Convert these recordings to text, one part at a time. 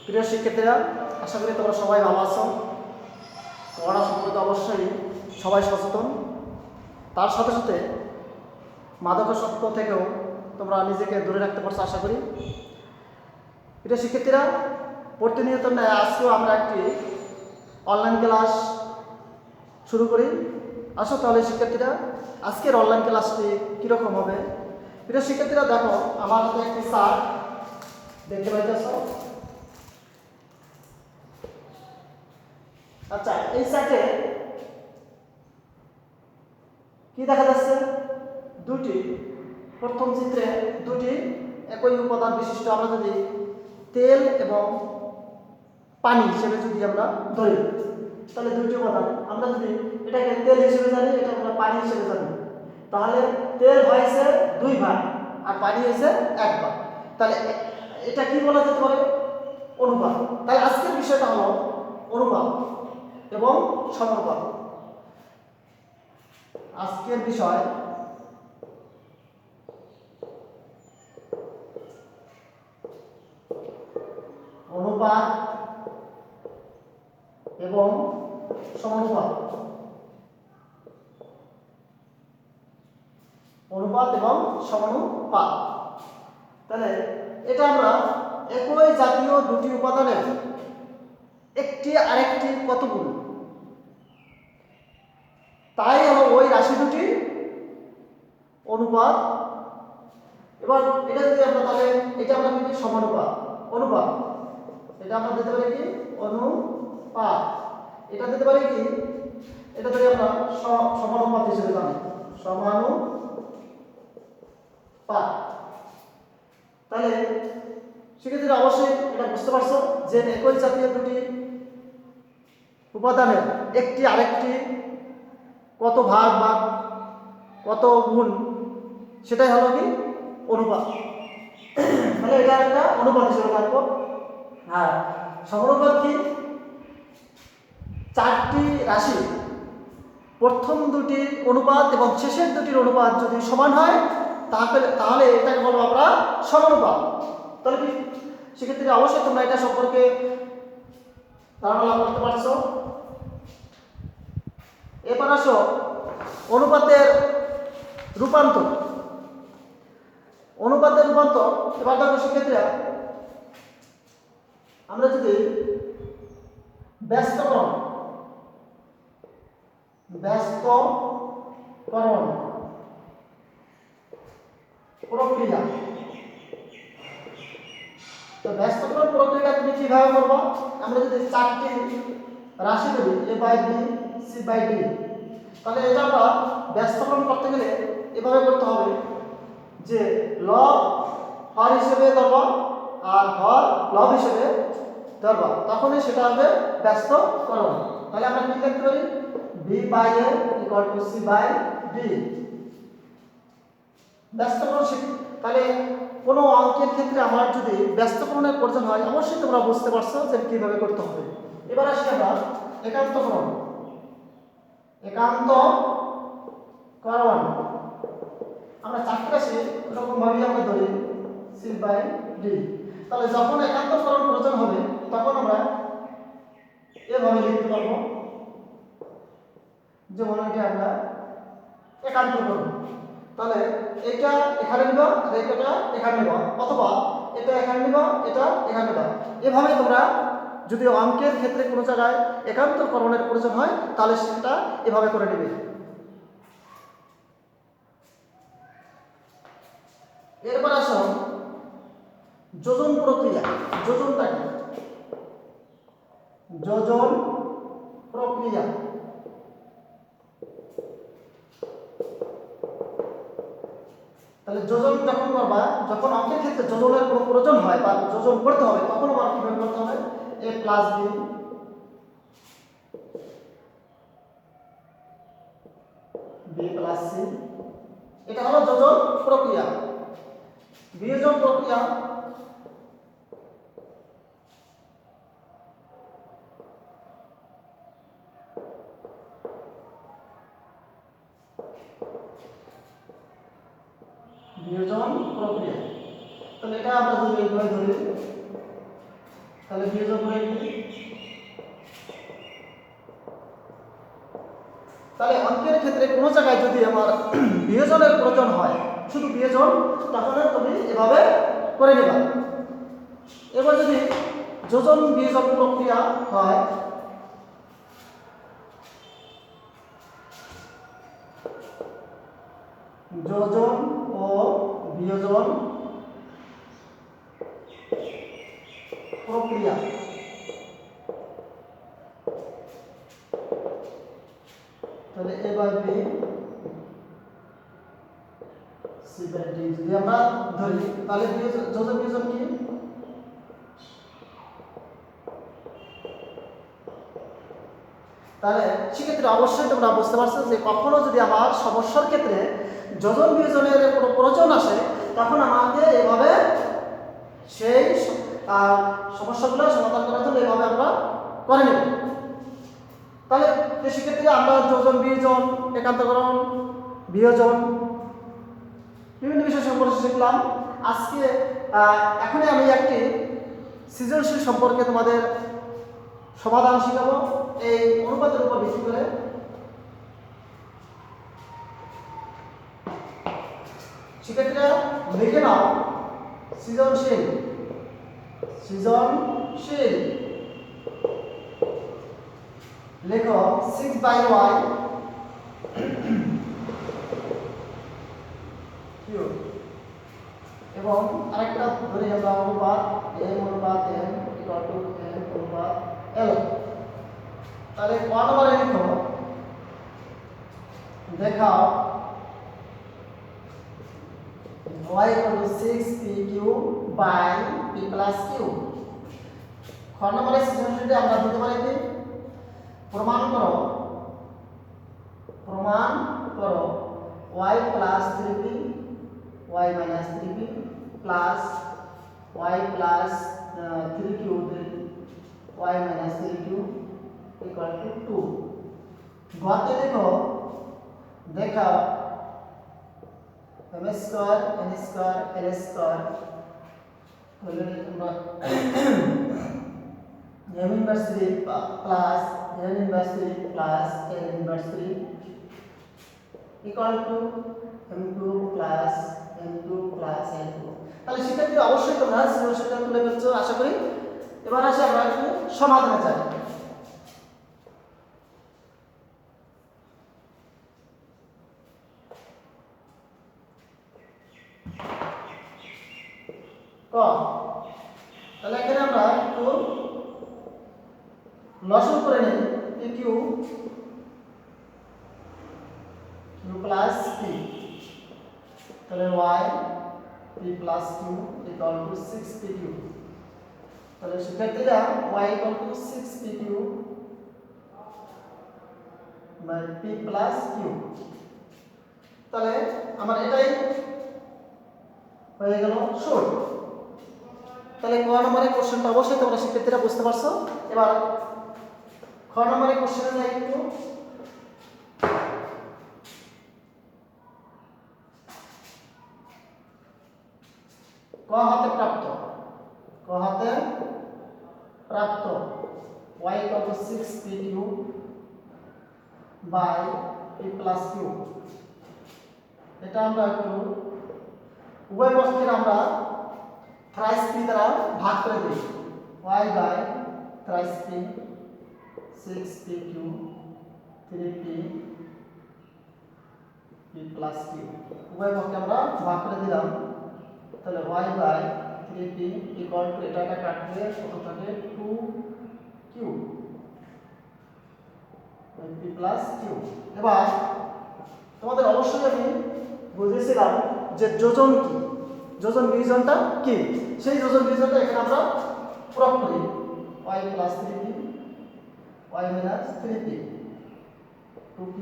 প্রিয় শিক্ষার্থীরা, আশা করি তোমরা সবাই ভালো আছো। পড়া সম্পর্কে অবশ্যই সবাই সচেতন। তার সাথে সাথে মাদকাসক্ত থেকেও তোমরা নিজেকে দূরে রাখতে পারছো আশা করি। প্রিয় শিক্ষার্থীরা, প্রতিনিয়ত আজকেও আমরা একটি অনলাইন ক্লাস শুরু করি। আসো তাহলে শিক্ষার্থীরা, আজকের অনলাইন ক্লাসটি কীরকম হবে। প্রিয় শিক্ষার্থীরা, দেখো আমার হাতে একটি চার্ট দেখতে পাইতেছ। আচ্ছা, এই চার্টে কি দেখা যাচ্ছে? দুটি, প্রথম চিত্রে দুটি একই উপাদান বিশিষ্ট আমরা যদি তেল এবং পানি হিসেবে যদি আমরা ধরি, তাহলে দুটি উপাদান আমরা যদি এটাকে তেল হিসেবে জানি, এটা আমরা পানি হিসেবে জানি, তাহলে তেল হয়েছে 2 ভাগ আর পানি হয়েছে 1 ভাগ। তাহলে এটা কি বলা যেতে পারে? অনুপাত। তাহলে আজকের বিষয়টা হলো অনুপাত এবং সমানুপাত। আজকের বিষয় অনুপাত এবং সমানুপাত। অনুপাত এবং সমানুপাত। তাহলে এটা আমরা একই জাতীয় দুটি উপাদানের একটি আরেকটি কত গুণ, তাই হলো ওই রাশি দুটি অনুপাত। এবার এটা যদি আমরা তাহলে এটা আমরা কি সমানুপাত, অনুপাত, এটা আমরা দিতে পারি কি অনুপাত, এটা দিতে পারি কি, এটা ধরে আমরা সমানুপাত হিসেবে জানি, সমানুপাত। তাহলে সেক্ষেত্রে অবশ্যই এটা বুঝতে পারছো যে একই জাতীয় দুটি উপাদানের একটি আরেকটি কত ভাগ বা কত গুণ, সেটাই হলো কি অনুপাত। তাহলে এটা একটা অনুপাত হিসেবে থাকবো। হ্যাঁ, সমানুপাত কি? 4টি রাশি প্রথম দুটির অনুপাত এবং শেষের দুটির অনুপাত যদি সমান হয়, তাহলে এটাকে বলবো আমরা সমানুপাত। তাহলে কি সেক্ষেত্রে অবশ্যই তোমরা এটা সম্পর্কে ধারণা লাভ করতে পারছো। এবার আসো অনুপাতের রূপান্তর। অনুপাতের রূপান্তর এবার দেখো শিক্ষার্থীরা, আমরা যদি ব্যস্তকরণ প্রক্রিয়া, তো ব্যস্তকরণ প্রক্রিয়া তুমি কিভাবে করবো? আমরা যদি 4টি রাশি ধরি a by b c by d, তাহলে এটা আমরা ব্যস্তকরণ করতে গেলে এভাবে করতে হবে যে লব হর হিসেবে ধরবা আর হর লব হিসেবে ধরবা, তখনই সেটা হবে ব্যস্তকরণ। তাহলে আমরা কি লিখতে পারি? b by a equal to c by d। ব্যস্তকরণ তাহলে কোনো অঙ্কের ক্ষেত্রে আমার যদি ব্যস্তকরণের প্রয়োজন হয়, অবশ্যই তোমরা বুঝতে পারছো যে কিভাবে করতে হবে। এবার আসি আমরা একান্তকরণ। আমরা 4টি রাশি এরকম ভাবে আমরা ধরি c বাই d। তাহলে যখন একান্তকরণ প্রয়োজন হবে তখন আমরা এভাবে লিখতে পারবো, যেমন এটা আমরা একান্তকরণ। তাহলে এটা এখানে নিবা আর এটা এখানে নিবা, অথবা এটা এখানে নিবা এটা এখানে নিবা। এভাবে তোমরা যদি অঙ্কের ক্ষেত্রে কোনো জায়গায় একান্তকরণের প্রয়োজন হয় তাহলে সেটা এভাবে করে নেবে। এরপর আসো যোজন প্রক্রিয়া। যোজনটা কি? যোজন প্রক্রিয়া। তাহলে যোজন যখন করবা, যখন অঙ্কের ক্ষেত্রে যোজনের কোনো প্রয়োজন হয় বা যোজন করতে হবে, তখন আমার কিভাবে করতে হবে? a plus b b plus c, এটা হলো যোজন প্রক্রিয়া। বিয়োজন প্রক্রিয়া বিয়োজন প্রক্রিয়া। তাহলে এটা আমরা যদি এইভাবে ধরি তাহলে বিয়োজন করে নিই। তাহলে অঙ্কের ক্ষেত্রে কোনো জায়গায় যদি আমার বিয়োজনের প্রয়োজন হয়, শুধু বিয়োজন, তাহলে তুমি এভাবে করে নেবা। এবার যদি যোজন বিয়োজন প্রক্রিয়া হয়, যোজন ও বিয়োজন প্রক্রিয়া, তাহলে a by b c by d যদি আমরা ধরি, তাহলে যোজন বিয়োজন কি? তাহলে সেক্ষেত্রে অবশ্যই তোমরা বুঝতে পারছো যে কখনো যদি আমার সমস্যার ক্ষেত্রে যোজন বিয়োজনের কোনো প্রয়োজন আসে, তখন আমাকে এভাবে সেই সমস্যাগুলো সমাধান করার জন্য এভাবে আমরা করে নেব। তাহলে সেক্ষেত্রে আমরা যোজন বিয়োজন, একান্তকরণ, বিয়োজন বিভিন্ন বিষয় সম্পর্কে শিখলাম। আজকে এখনই আমি একটি সৃজনশীল সম্পর্কে তোমাদের সমাধান শিখাবো এই অনুপাতের উপর ভিত্তি করে। সেক্ষেত্রে লিখে নাও সৃজনশীল, সৃজনশীল লেখো 6/y কিউব, এবং আরেকটা ধরি আমরা অনুপাত m অনুপাত n ইকুয়াল টু n অনুপাত l। তাহলে ক নম্বরে লিখো, দেখাও y equal to 6pq by p plus q। খ নম্বরে সৃজনশীলটি আমরা দিতে পারি কি? প্রমাণ করো, প্রমাণ করো y plus 3p y minus 3p plus y plus 3q y minus 3q equal to 2। গতে দেখো, দেখাও m square n square l square হলে আমরা m inverse 3 plus n inverse 3 plus n inverse 3 equal to m2 plus n2 plus n2। তাহলে সেক্ষেত্রে অবশ্যই তোমরা সৃজনশীলটা তুলে ফেলছো আশা করি। এবার আসি আমরা একটু সমাধানে যাই। ক, তাহলে এখানে আমরা একটু লসন করে নিই, pq q প্লাস p, তাহলে y p plus q equal to 6pq। তাহলে সেক্ষেত্রে y equal to 6pq by p plus q। তাহলে আমার এটাই হয়ে গেল শর্ট। তাহলে ক নম্বরের কোশ্চেনটা অবশ্যই তোমরা শিক্ষার্থীরা বুঝতে পারছো। এবার খ নম্বরের কোশ্চেনে যাই একটু। ক হাতে প্রাপ্ত, ক হাতে প্রাপ্ত y equal to 6pq by p plus q। এটা আমরা একটু উভয় পক্ষের আমরা thrice p দ্বারা ভাগ করে দিই, y by thrice p 6pq 3p p plus q, উভয় পক্ষে আমরা ভাগ করে দিলাম। তাহলে y by 3p equal to এটা কাটলে কত থাকে 2q p plus q। এবার তোমাদের অবশ্যই আমি বুঝিয়েছিলাম যে যোজন কি, যোজন বিয়োজনটা কি, সেই যোজন বিয়োজনটা এখানে আমরা প্রয়োগ করি। y plus 3p y minus 3p 2q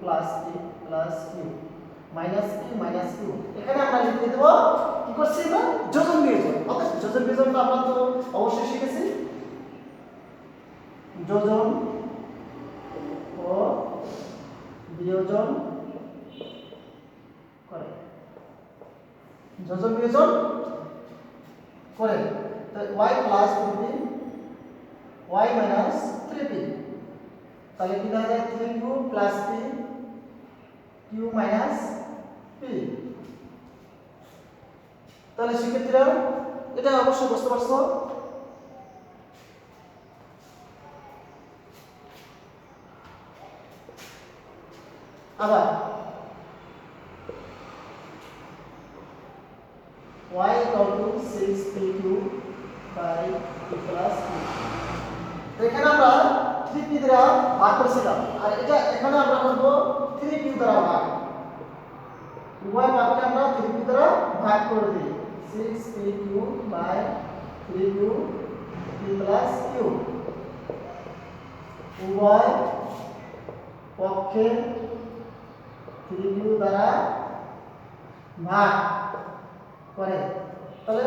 plus p plus q minus p minus q। এখানে আমরা লিখে দেব কি করছি আমরা যোজন বিয়োজন। অর্থাৎ যোজন বিয়োজনটা আমরা তো অবশ্যই শিখেছি, যোজন ও বিয়োজন করে, যোজন বিয়োজন করে। y plus 3p y minus 3p, তাহলে কি দেখা যায় 3q plus p q minus p। তাহলে শিক্ষার্থীরা এটা অবশ্যই বুঝতে পারছো। আবার y equal to 6pq by p plus q, এখানে আমরা 3p দ্বারা ভাগ করেছিলাম, আর এটা এখানে আমরা করব 3q দ্বারা ভাগ। উভয় ভাগকে আমরা 3p দ্বারা ভাগ করে দিই, 6pq by 3q p plus q। উভয় পক্ষে 3q দ্বারা ভাগ করে, তাহলে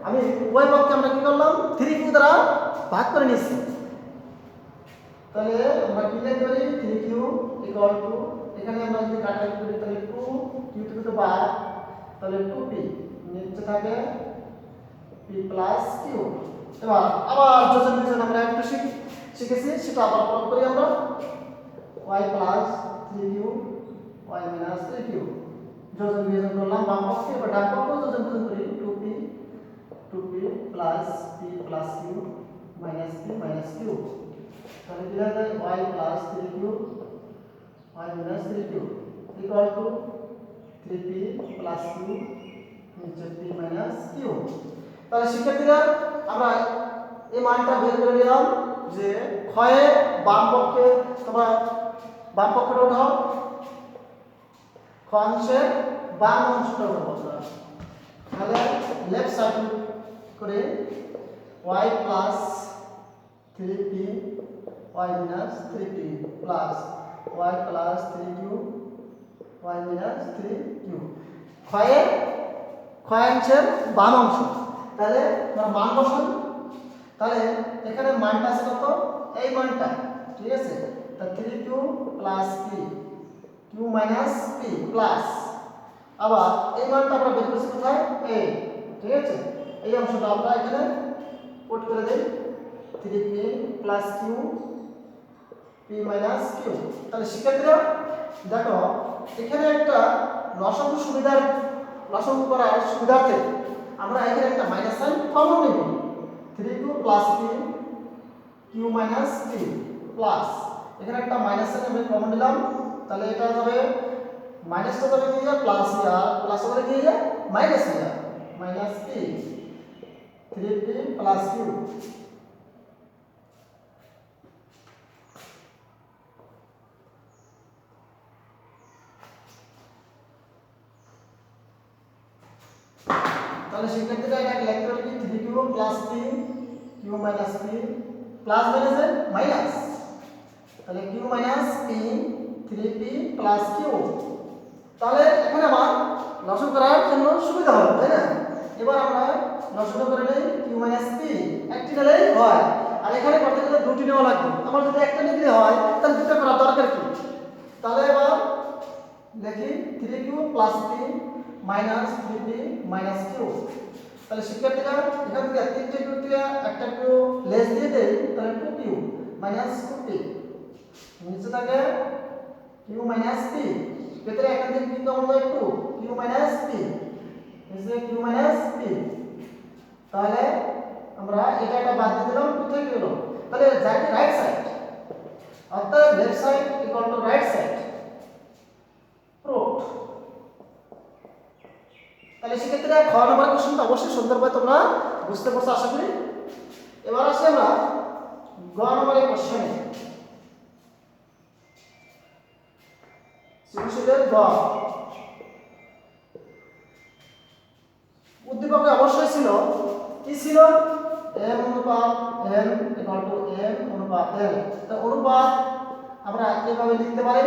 আমি উভয় পক্ষে আমরা কি করলাম 3q দ্বারা ভাগ করে নিচ্ছি। তাহলে আমরা কি লিখতে পারি 3q ইকুয়াল টু, এখানে আমরা যদি কাটাকাটি করি তাহলে 2q টু দি পাওয়ার, তাহলে 2p নিচে থাকে p প্লাস q। এবার আবার যোজন বিয়োজন আমরা একটু শিখেছি, সেটা আবার প্রয়োগ করি আমরা, y plus 3q y minus 3q যোজন বিয়োজন করলাম বাম পক্ষে, এবার ডান পক্ষে যোজন বিয়োজন করি 2p plus p plus q minus p minus q, তাহলে কি হবে y plus 3q y minus 3q equal to 3p plus q নিচে p মাইনাস q। তাহলে শিক্ষার্থীরা আমরা এই মানটা বের করে নিলাম যে ক্ষয়ে বাম পক্ষে, তোমরা বাম পক্ষেটা উঠাও, অংশের বাম অংশটা উঠাবো, তাহলে লেফট সাইড করে y plus 3p y minus 3p plus y plus 3q y minus 3q, ক্ষয়াংশের বাম অংশ। তাহলে আমরা মান বসাই, তাহলে এখানে মানটা আছে কত, এই মানটা, ঠিক আছে, তা 3q plus p q minus p plus, আবার এই মানটা আমরা বের করছি কোথায়, a, ঠিক আছে, এই অংশটা আমরা এখানে পুট করে দেই 3p plus q p minus q। তাহলে শিক্ষার্থীরা দেখো এখানে একটা লসাগু করার সুবিধার্থে আমরা এখানে একটা মাইনাস সাইন কমন নেব, 3q plus p q minus p plus, এখানে একটা মাইনাস সাইন আমরা কমন নিলাম, তাহলে এটা যাবে মাইনাসটা যাবে কি যায় প্লাস, আর প্লাস করে কি যায় মাইনাস হয়ে যায়, minus p 3p plus q। তাহলে শিক্ষার্থীরা এটা লিখতে পারি 3q plus p q minus p plus মাইনাসে মাইনাস, তাহলে q minus p 3p plus q। তাহলে এখানে আমার লসাগু করার জন্য সুবিধা হবে, তাই না? এবার আমরা লসাগু করে নেই q মাইনাস p, একটি নিলেই হয়, আর এখানে করতে গেলে দুটি নেওয়া লাগবে, আমার যদি একটা নিলে হয় তাহলে দুটো করার দরকার কি? তাহলে এবার দেখি 3q plus p minus 3p minus q। তাহলে শিক্ষার্থীরা এখান থেকে তিনটে q থেকে একটা q লেস দিয়ে দেই, তাহলে 2q মাইনাস 2p নিচে থাকে q মাইনাস p, ভেতরে এখান থেকে কি কমন যায় 2 q মাইনাস p নিচে q মাইনাস p। তাহলে আমরা এটা বাদ দিয়ে দিলাম, কোথায় গেল, তাহলে যায় রাইট সাইড, অর্থাৎ left side equal to right side proofed. তাহলে সেক্ষেত্রে খ নম্বর কোশ্চেনটা অবশ্যই সুন্দরভাবে তোমরা বুঝতে পারছো আশা করি। এবার আসি আমরা গ নম্বরের কোশ্চেনে, সৃজনশীলের গ। উদ্দীপকে অবশ্যই ছিল, কি ছিল, m অনুপাত n ইকুয়াল টু m অনুপাত l। তো অনুপাত আমরা এইভাবে লিখতে পারি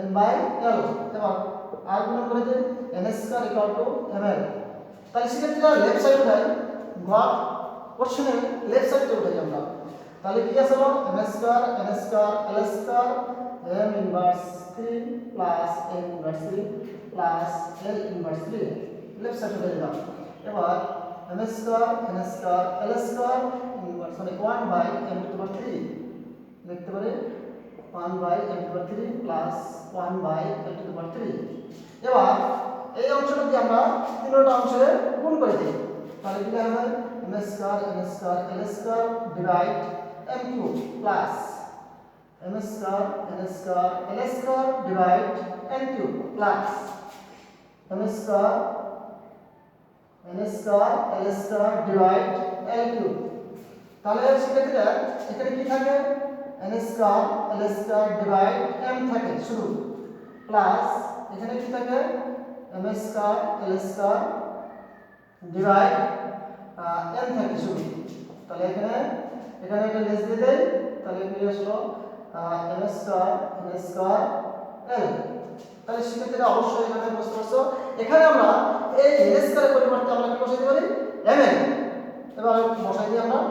n বাই l, এবার আর গুণ করে দেন n square equal to ml। তাহলে সেক্ষেত্রে লেফট সাইড উঠাই, গ কোশ্চেনে লেফট সাইডে উঠাই আমরা, তাহলে কি আছে বল m square n square l square m inverse 3 plus n inverse 3 plus l inverse 3 left সাইডে উঠাই দিলাম। এবার m square n square l square sorry 1 by m to the power 3 লিখতে পারি 1 by m to the power 3 plus 1 by m to the power 3। এবার এই অংশটা দিয়ে আমরা তিনটা অংশে গুণ করে দিই, তাহলে কি হবে m square n square l square divide m cube plus m square n square l square divide n cube plus m square n square l square divide l cube. তাহলে সেক্ষেত্রে এখানে কি থাকে n square l square divide m থাকে শুধু, plus এখানে কি থাকে m square l square divide n থাকে শুধু। তাহলে এখানে এটা লেস দিয়ে দেই, তাহলে কি আসলো m square n square l। তাহলে সেক্ষেত্রে অবশ্যই এখানে বুঝতে পারছো এখানে আমরা এই n স্কয়ারের পরিবর্তে আমরা কি বসাইতে পারি mn। এবার বসাই দিই আমরা,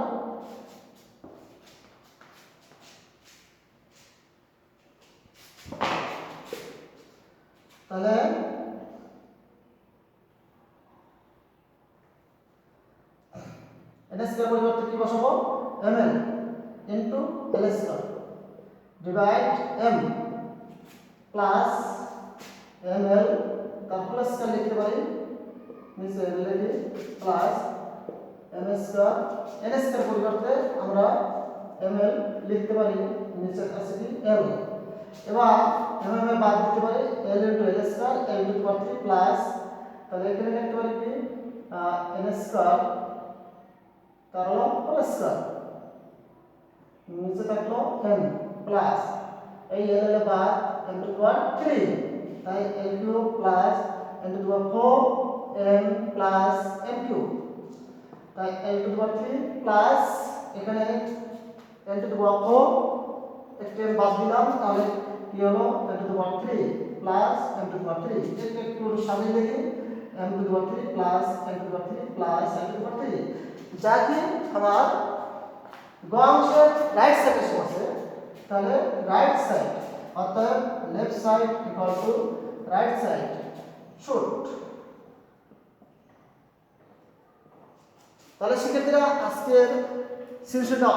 তাহলে n স্কয়ার পরিবর্তে কি বসাবো mn into l square divide m plus ml তারপর স্কয়ার লিখতে পারি নিচে লিখি plus m square n square পরিবর্তে আমরা ml লিখতে পারি নিচে আছে কি l। এবার mm এ বাদ দিতে পারি l into l square l to the power 3 plus তাহলে এখানে লিখতে পারি কি n স্কয়ার তার হলো হোল স্কয়ার নিচে থাকলো n প্লাস এই l এর বাদ n টু দি পাওয়ার 3 তাই l cube plus n to the power 4 n plus n cube, তাই l to the power 3 plus এখানে n টু দি পাওয়ার 4 একটা n বাদ দিলাম, তাহলে কি হলো n to the power 3 plus n to the power 3 এটা একটু সাজিয়ে লিখি n to the power 3 plus n to the power 3 plus n to the power 3, যা কি আমার গ অংশের রাইট সাইডে আছে। তাহলে রাইট সাইড অর্থাৎ left side equal to right side should. তাহলে সেক্ষেত্রে আজকের সিচুয়েশনটা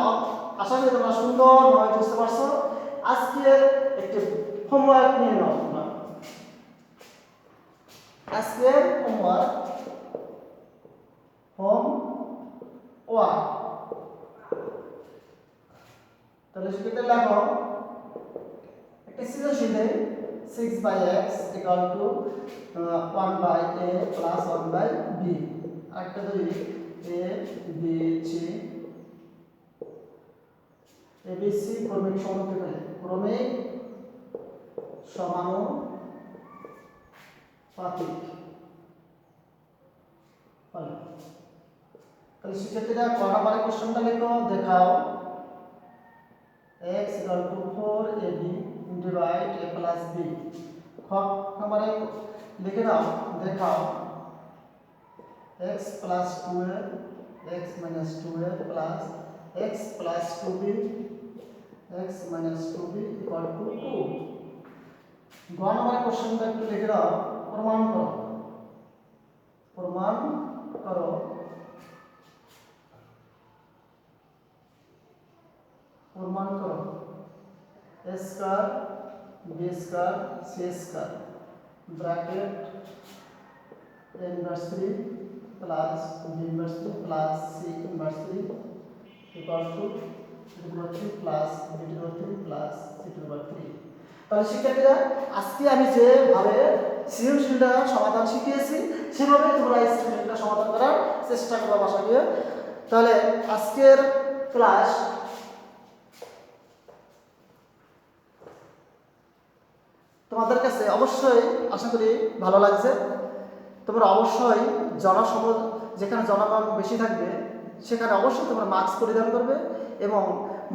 আশা করি তোমরা সুন্দরভাবে বুঝতে পারছো। আজকের একটি হোমওয়ার্ক নিয়ে নাও তোমরা, আজকের হোমওয়ার্ক তাহলে সেক্ষেত্রে লেখো একটা সৃজনশীলে 6 by x equal to 1 by a plus 1 by b। আরেকটা ধরি a b c abc ক্রমিক সমানুপাতিক হলো। তাহলে সেক্ষেত্রে ক নাম্বারের কোশ্চেনটা লেখো দেখাও x equal to 4ab divide a plus b। খ নাম্বারে লিখে দাও দেখাও x plus 2a x minus 2a plus x plus 2b x minus 2b equal to 2। গ নাম্বারের কোশ্চেনটা একটু লিখে দাও প্রমাণ করো a square b square c square bracket a inverse 3 plus b inverse 3 plus c inverse 3 equal to a to the power 3 plus b to the power 3 plus c to the power 3। তাহলে শিক্ষার্থীরা আজকে আমি যেভাবে সৃজনশীলটা সমাধান শিখিয়েছি সেভাবে তোমরা এই সৃজনশীলটা সমাধান করার চেষ্টা করবে আশা করি। তাহলে আজকের ক্লাস তোমাদের কাছে অবশ্যই আশা করি ভালো লাগছে। তোমরা অবশ্যই যেখানে জনগণ বেশি থাকবে সেখানে অবশ্যই তোমরা মাস্ক পরিধান করবে এবং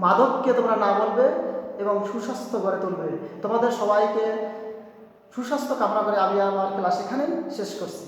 মাদককে তোমরা না বলবে এবং সুস্বাস্থ্য গড়ে তুলবে। তোমাদের সবাইকে সুস্বাস্থ্য কামনা করে আমি আমার ক্লাস এখানেই শেষ করছি।